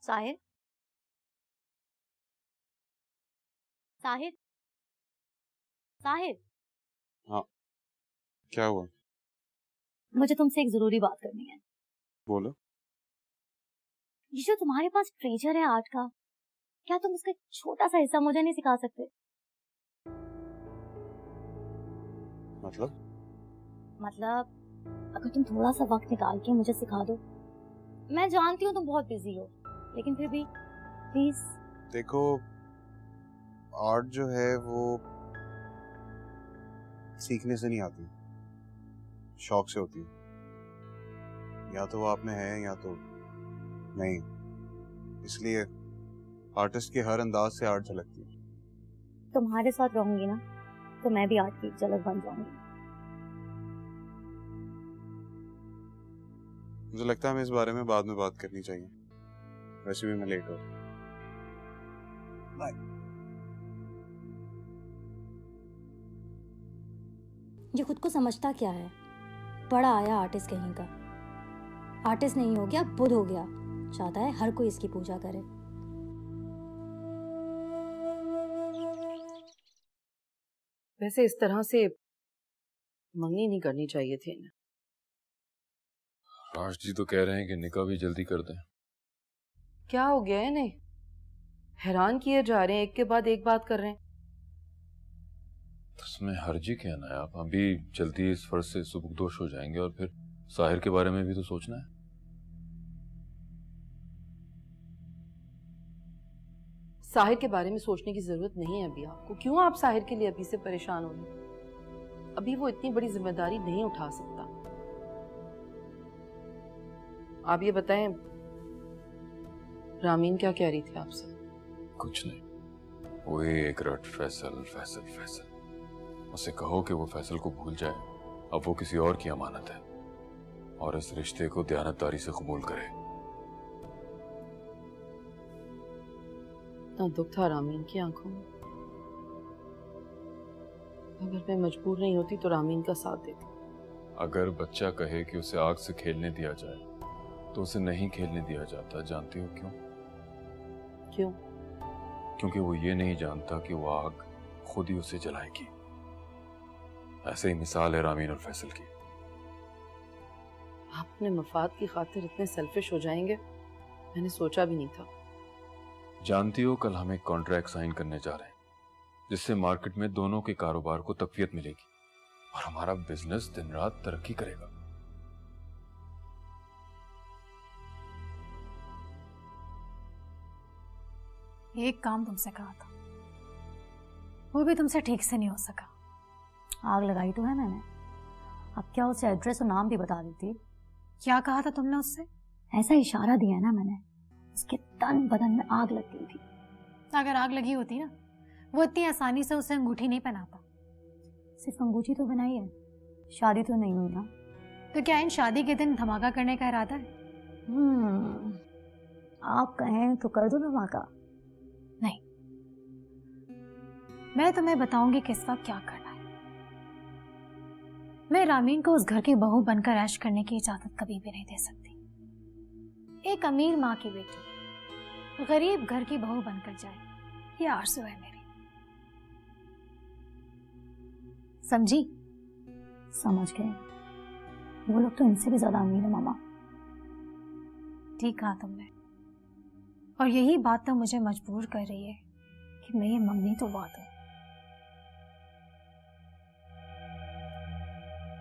साहिर, साहिर, साहिर। हाँ, क्या हुआ? मुझे तुमसे एक जरूरी बात करनी है। बोलो। ये जो तुम्हारे पास ट्रेजर है आर्ट का, क्या तुम इसका एक छोटा सा हिस्सा मुझे नहीं सिखा सकते? मतलब अगर तुम थोड़ा सा वक्त निकाल के मुझे सिखा दो। मैं जानती हूँ तुम बहुत बिजी हो, लेकिन फिर भी प्लीज। देखो, आर्ट जो है वो सीखने से नहीं आती, शौक से होती है। या तो वो आप में है या तो नहीं। इसलिए आर्टिस्ट के हर अंदाज से आर्ट झलकती है। तुम्हारे साथ रहूंगी ना तो मैं भी आर्ट की एक झलक बन जाऊंगी। मुझे लगता है हमें इस बारे में बाद में बात करनी चाहिए। वैसे भी मैं लेट हो। बाय। ये खुद को समझता क्या है? बड़ा आया आर्टिस्ट कहीं का। आर्टिस्ट नहीं हो गया, बुद्ध हो गया। चाहता है हर कोई इसकी पूजा करे। वैसे इस तरह से मंगनी नहीं करनी चाहिए थी ना। राज जी तो कह रहे हैं कि निकाह भी जल्दी कर दें। क्या हो गया है इन्हें? हैरान किए जा रहे हैं, एक के बाद एक बात कर रहे हैं। उसमें हर्जी क्या ना है, आप अभी जल्दी इस फर्ज से सुबुकदोश हो जाएंगे और फिर साहिर के बारे में भी तो सोचना है। साहिर के बारे में सोचने की जरूरत नहीं है अभी आपको। क्यों आप साहिर के लिए अभी से परेशान हो रहे हैं? अभी वो इतनी बड़ी जिम्मेदारी नहीं उठा सकता। आप ये बताएं, रामीन क्या कह रही थी आपसे? कुछ नहीं, वो एक रट फैसल फैसल फैसल। उसे कहो कि वो फैसल को भूल जाए। अब वो किसी और की अमानत है और इस रिश्ते को दयानतदारी से कबूल करे। इतना दुख था रामीन की आंखों में। अगर मैं मजबूर नहीं होती तो रामीन का साथ देती। अगर बच्चा कहे कि उसे आग से खेलने दिया जाए तो उसे नहीं खेलने दिया जाता। जानती हो क्यों? क्यों? क्योंकि वो ये नहीं जानता कि वो आग खुद ही उसे जलाएगी। ऐसे ही मिसाल है रामीन और फैसल की। आप अपने मफाद की खातिर इतने सेल्फिश हो जाएंगे, मैंने सोचा भी नहीं था। जानती हो, कल हम एक कॉन्ट्रैक्ट साइन करने जा रहे हैं जिससे मार्केट में दोनों के कारोबार को तकवीयत मिलेगी और हमारा बिजनेस दिन रात तरक्की करेगा। एक काम तुमसे कहा था, वो भी तुमसे ठीक से नहीं हो सका। आग लगाई तो है मैंने, अब क्या उसे एड्रेस और नाम भी बता देती। क्या कहा था तुमने उससे? ऐसा इशारा दिया ना मैंने, उसके तन बदन में आग लग गई थी। अगर आग लगी होती ना, वो इतनी आसानी से उसे अंगूठी नहीं पहनाता। सिर्फ अंगूठी तो बनाई है, शादी तो नहीं हुई ना। तो क्या इन शादी के दिन धमाका करने का इरादा है? आप कहें तो कर दो धमाका। नहीं, मैं तुम्हें बताऊंगी किस वक्त क्या करना है। मैं रामीन को उस घर की बहू बनकर ऐश करने की इजाजत कभी भी नहीं दे सकती। एक अमीर माँ की बेटी गरीब घर की बहू बनकर जाए, ये आरज़ू है मेरी। समझी? समझ गए। वो लोग तो इनसे भी ज्यादा अमीर है मामा। ठीक कहा तुमने, और यही बात तो मुझे मजबूर कर रही है कि मैं ये मंगनी तो वाद दूं।